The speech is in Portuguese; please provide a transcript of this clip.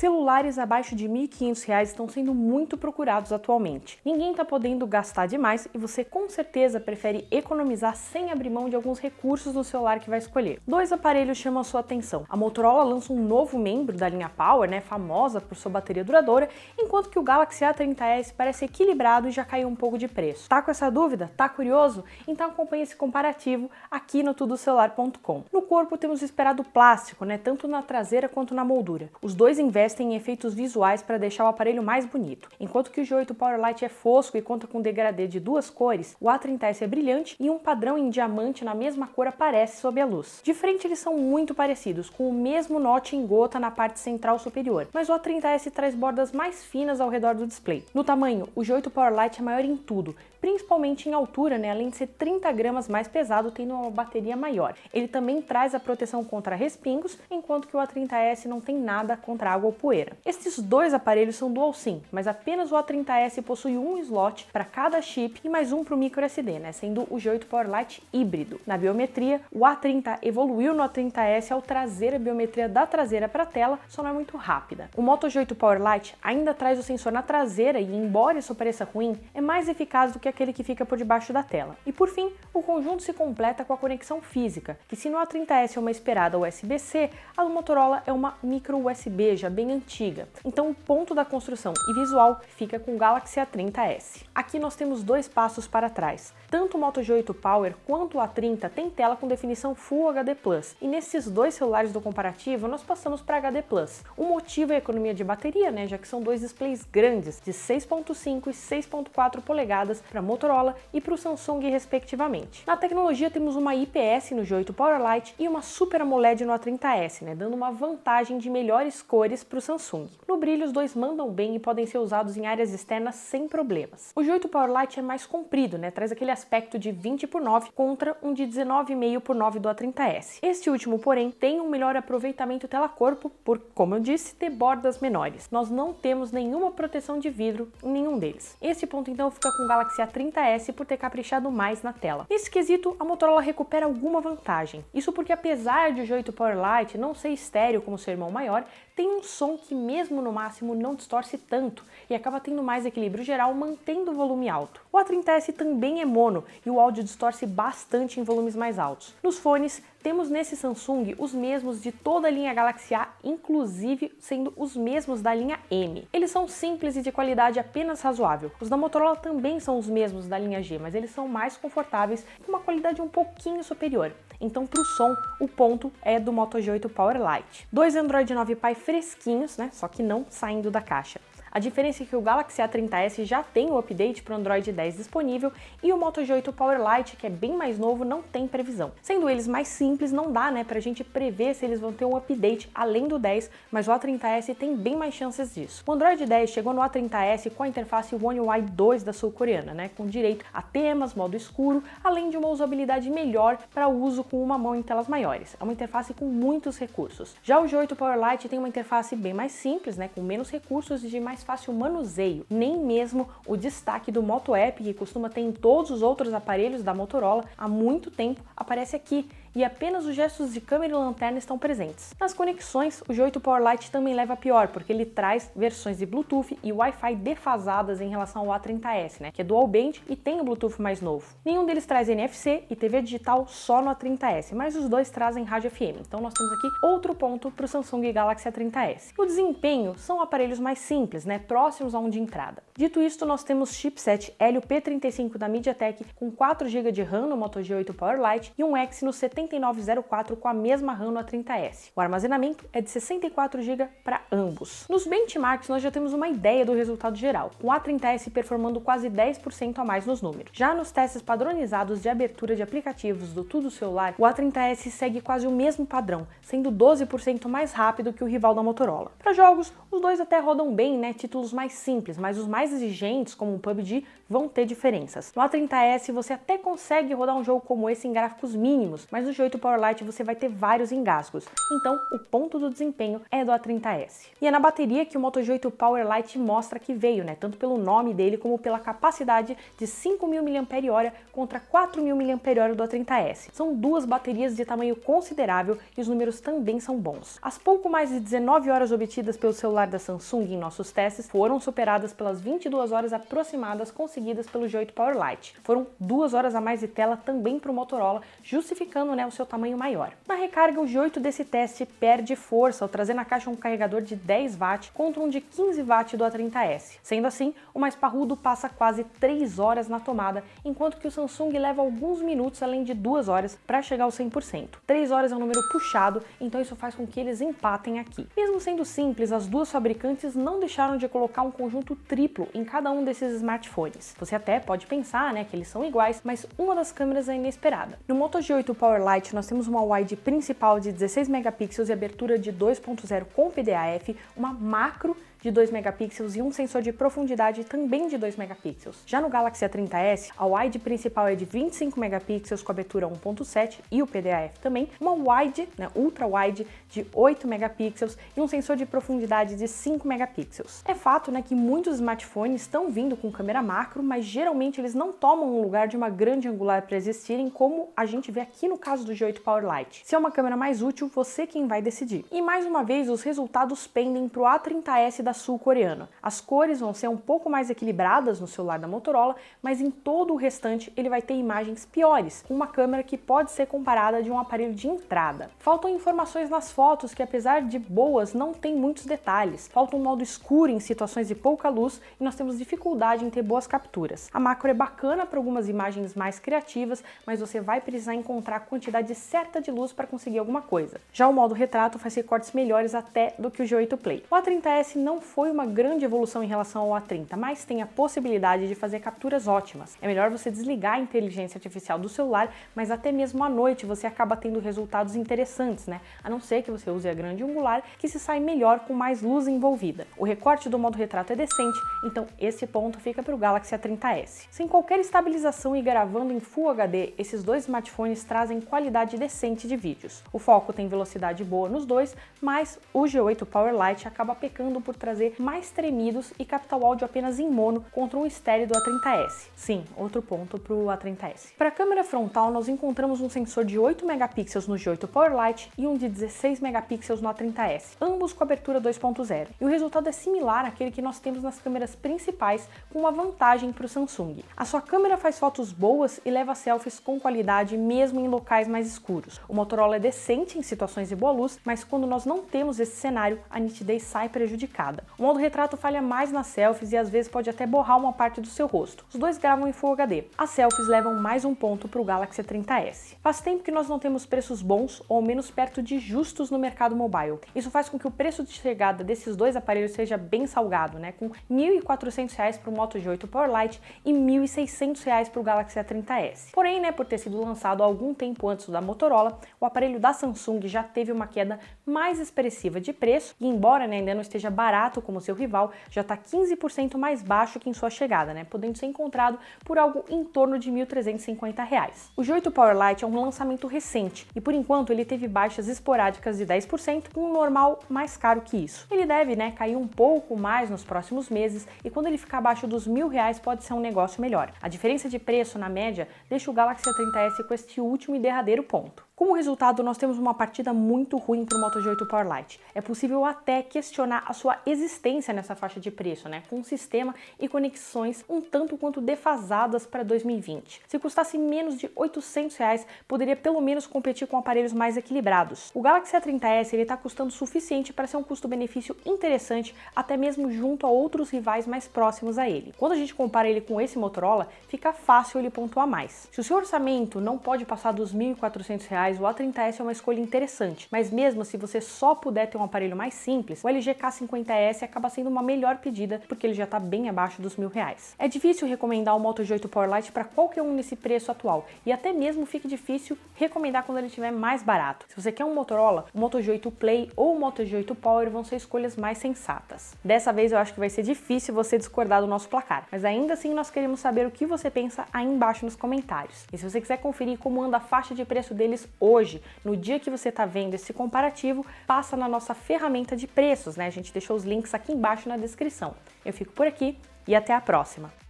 Celulares abaixo de R$ 1.500 estão sendo muito procurados atualmente. Ninguém está podendo gastar demais e você com certeza prefere economizar sem abrir mão de alguns recursos no celular que vai escolher. Dois aparelhos chamam a sua atenção. A Motorola lança um novo membro da linha Power, famosa por sua bateria duradoura, enquanto que o Galaxy A30s parece equilibrado e já caiu um pouco de preço. Tá com essa dúvida? Tá curioso? Então acompanhe esse comparativo aqui no tudocelular.com. No corpo temos esperado plástico, tanto na traseira quanto na moldura. Os dois investem em efeitos visuais para deixar o aparelho mais bonito. Enquanto que o G8 Powerlite é fosco e conta com degradê de duas cores, o A30s é brilhante e um padrão em diamante na mesma cor aparece sob a luz. De frente eles são muito parecidos, com o mesmo notch em gota na parte central superior, mas o A30s traz bordas mais finas ao redor do display. No tamanho, o G8 Powerlite é maior em tudo, principalmente em altura, além de ser 30 gramas mais pesado, tendo uma bateria maior. Ele também traz a proteção contra respingos, enquanto que o A30s não tem nada contra água ou poeira. Estes dois aparelhos são dual SIM, mas apenas o A30s possui um slot para cada chip e mais um para o micro SD, sendo o G8 Powerlite híbrido. Na biometria, o A30 evoluiu no A30s ao trazer a biometria da traseira para a tela, só não é muito rápida. O Moto G8 Powerlite ainda traz o sensor na traseira e, embora isso pareça ruim, é mais eficaz do que aquele que fica por debaixo da tela. E por fim, o conjunto se completa com a conexão física, que se no A30s é uma esperada USB-C, a do Motorola é uma micro USB já bem antiga. Então o ponto da construção e visual fica com o Galaxy A30s. Aqui nós temos dois passos para trás. Tanto o Moto G8 Power quanto o A30 tem tela com definição Full HD+, e nesses dois celulares do comparativo nós passamos para HD+. O motivo é a economia de bateria, já que são dois displays grandes, de 6.5 e 6.4 polegadas para Motorola e para o Samsung respectivamente. Na tecnologia temos uma IPS no G8 Powerlite e uma Super AMOLED no A30s, dando uma vantagem de melhores cores para o Samsung. No brilho os dois mandam bem e podem ser usados em áreas externas sem problemas. O G8 Powerlite é mais comprido, traz aquele aspecto de 20x9 contra um de 19,5x9 do A30s. Este último, porém, tem um melhor aproveitamento tela-corpo por, como eu disse, ter bordas menores. Nós não temos nenhuma proteção de vidro em nenhum deles. Este ponto então fica com o Galaxy A30s por ter caprichado mais na tela. Nesse quesito, a Motorola recupera alguma vantagem. Isso porque apesar de o G8 Powerlite não ser estéreo como seu irmão maior, tem um som que mesmo no máximo não distorce tanto e acaba tendo mais equilíbrio geral, mantendo o volume alto. O A30s também é mono e o áudio distorce bastante em volumes mais altos. Nos fones, temos nesse Samsung os mesmos de toda a linha Galaxy A, inclusive sendo os mesmos da linha M. Eles são simples e de qualidade apenas razoável. Os da Motorola também são os mesmos da linha G, mas eles são mais confortáveis e com uma qualidade um pouquinho superior. Então, para o som, o ponto é do Moto G8 Powerlite. Dois Android 9 Pie fresquinhos, só que não saindo da caixa. A diferença é que o Galaxy A30s já tem o update para o Android 10 disponível e o Moto G8 Powerlite, que é bem mais novo, não tem previsão. Sendo eles mais simples, não dá para a gente prever se eles vão ter um update além do 10, mas o A30s tem bem mais chances disso. O Android 10 chegou no A30s com a interface One UI 2 da sul-coreana, com direito a temas, modo escuro, além de uma usabilidade melhor para uso com uma mão em telas maiores. É uma interface com muitos recursos. Já o G8 Powerlite tem uma interface bem mais simples, com menos recursos e de mais fácil manuseio. Nem mesmo o destaque do Moto App, que costuma ter em todos os outros aparelhos da Motorola há muito tempo, aparece aqui. E apenas os gestos de câmera e lanterna estão presentes. Nas conexões, o G8 Powerlite também leva pior, porque ele traz versões de Bluetooth e Wi-Fi defasadas em relação ao A30s, que é dual band e tem o Bluetooth mais novo. Nenhum deles traz NFC e TV digital só no A30s, mas os dois trazem rádio FM. Então nós temos aqui outro ponto para o Samsung Galaxy A30s. O desempenho são aparelhos mais simples, próximos a um de entrada. Dito isto, nós temos chipset Helio P35 da MediaTek com 4 GB de RAM no Moto G8 Powerlite e um Exynos 7904 com a mesma RAM no A30s. O armazenamento é de 64 GB para ambos. Nos benchmarks nós já temos uma ideia do resultado geral, com o A30s performando quase 10% a mais nos números. Já nos testes padronizados de abertura de aplicativos do Tudo Celular, o A30s segue quase o mesmo padrão, sendo 12% mais rápido que o rival da Motorola. Para jogos, os dois até rodam bem, títulos mais simples, mas os mais exigentes, como o PUBG, vão ter diferenças. No A30s você até consegue rodar um jogo como esse em gráficos mínimos, mas no G8 Powerlite você vai ter vários engasgos. Então, o ponto do desempenho é do A30s. E é na bateria que o Moto G8 Powerlite mostra que veio, tanto pelo nome dele como pela capacidade de 5.000 mAh contra 4.000 mAh do A30s. São duas baterias de tamanho considerável e os números também são bons. As pouco mais de 19 horas obtidas pelo celular celular da Samsung em nossos testes foram superadas pelas 22 horas aproximadas conseguidas pelo G8 Power Lite. Foram 2 horas a mais de tela também para o Motorola, justificando, o seu tamanho maior. Na recarga, o G8 desse teste perde força ao trazer na caixa um carregador de 10 watts contra um de 15 watts do A30s. Sendo assim, o mais parrudo passa quase 3 horas na tomada, enquanto que o Samsung leva alguns minutos além de 2 horas para chegar ao 100%. 3 horas é um número puxado, então isso faz com que eles empatem aqui. Mesmo sendo simples, as duas fabricantes não deixaram de colocar um conjunto triplo em cada um desses smartphones. Você até pode pensar, que eles são iguais, mas uma das câmeras é inesperada. No Moto G8 Power Lite nós temos uma wide principal de 16 megapixels e abertura de 2.0 com PDAF, uma macro de 2 megapixels e um sensor de profundidade também de 2 megapixels. Já no Galaxy A30s, a wide principal é de 25 megapixels com abertura 1.7 e o PDAF também, uma wide, ultra wide de 8 megapixels e um sensor de profundidade de 5 megapixels. É fato, que muitos smartphones estão vindo com câmera macro, mas geralmente eles não tomam o lugar de uma grande angular para existirem, como a gente vê aqui no caso do G8 Power Lite. Se é uma câmera mais útil, você quem vai decidir. E mais uma vez, os resultados pendem para o A30s da sul-coreano. As cores vão ser um pouco mais equilibradas no celular da Motorola, mas em todo o restante ele vai ter imagens piores, com uma câmera que pode ser comparada de um aparelho de entrada. Faltam informações nas fotos que, apesar de boas, não tem muitos detalhes. Falta um modo escuro em situações de pouca luz e nós temos dificuldade em ter boas capturas. A macro é bacana para algumas imagens mais criativas, mas você vai precisar encontrar a quantidade certa de luz para conseguir alguma coisa. Já o modo retrato faz recortes melhores até do que o G8 Play. O A30s não foi uma grande evolução em relação ao A30, mas tem a possibilidade de fazer capturas ótimas. É melhor você desligar a inteligência artificial do celular, mas até mesmo à noite você acaba tendo resultados interessantes, a não ser que você use a grande angular, que se sai melhor com mais luz envolvida. O recorte do modo retrato é decente, então esse ponto fica para o Galaxy A30s. Sem qualquer estabilização e gravando em Full HD, esses dois smartphones trazem qualidade decente de vídeos. O foco tem velocidade boa nos dois, mas o G8 Power Lite acaba pecando por trazer mais tremidos e captar o áudio apenas em mono contra um estéreo do A30s. Sim, outro ponto para o A30s. Para a câmera frontal, nós encontramos um sensor de 8 megapixels no G8 Power Lite e um de 16 megapixels no A30s, ambos com abertura 2.0. E o resultado é similar àquele que nós temos nas câmeras principais, com uma vantagem para o Samsung. A sua câmera faz fotos boas e leva selfies com qualidade mesmo em locais mais escuros. O Motorola é decente em situações de boa luz, mas quando nós não temos esse cenário, a nitidez sai prejudicada. O modo retrato falha mais nas selfies e às vezes pode até borrar uma parte do seu rosto. Os dois gravam em Full HD. As selfies levam mais um ponto para o Galaxy A30s. Faz tempo que nós não temos preços bons ou menos perto de justos no mercado mobile. Isso faz com que o preço de chegada desses dois aparelhos seja bem salgado, com R$ 1.400 para o Moto G8 Power Lite e R$ 1.600 para o Galaxy A30s. Porém, por ter sido lançado há algum tempo antes da Motorola, o aparelho da Samsung já teve uma queda mais expressiva de preço e, embora ainda não esteja barato como seu rival, já está 15% mais baixo que em sua chegada, podendo ser encontrado por algo em torno de R$ 1.350. O G8 Power Lite é um lançamento recente e, por enquanto, ele teve baixas esporádicas de 10%, com um normal mais caro que isso. Ele deve cair um pouco mais nos próximos meses e quando ele ficar abaixo dos R$ 1.000 pode ser um negócio melhor. A diferença de preço, na média, deixa o Galaxy A30s com este último e derradeiro ponto. Como resultado, nós temos uma partida muito ruim para o Moto G8 Power Lite. É possível até questionar a sua existência nessa faixa de preço, com um sistema e conexões um tanto quanto defasadas para 2020. Se custasse menos de R$ 800, poderia pelo menos competir com aparelhos mais equilibrados. O Galaxy A30s está custando o suficiente para ser um custo-benefício interessante, até mesmo junto a outros rivais mais próximos a ele. Quando a gente compara ele com esse Motorola, fica fácil ele pontuar mais. Se o seu orçamento não pode passar dos R$ 1.400, o A30s é uma escolha interessante, mas mesmo se você só puder ter um aparelho mais simples, o LG K50S acaba sendo uma melhor pedida porque ele já está bem abaixo dos R$ 1.000. É difícil recomendar o Moto G8 Power Lite para qualquer um nesse preço atual e até mesmo fica difícil recomendar quando ele estiver mais barato. Se você quer um Motorola, o Moto G8 Play ou o Moto G8 Power vão ser escolhas mais sensatas. Dessa vez eu acho que vai ser difícil você discordar do nosso placar, mas ainda assim nós queremos saber o que você pensa aí embaixo nos comentários. E se você quiser conferir como anda a faixa de preço deles hoje, no dia que você está vendo esse comparativo, passa na nossa ferramenta de preços, A gente deixou os links aqui embaixo na descrição. Eu fico por aqui e até a próxima!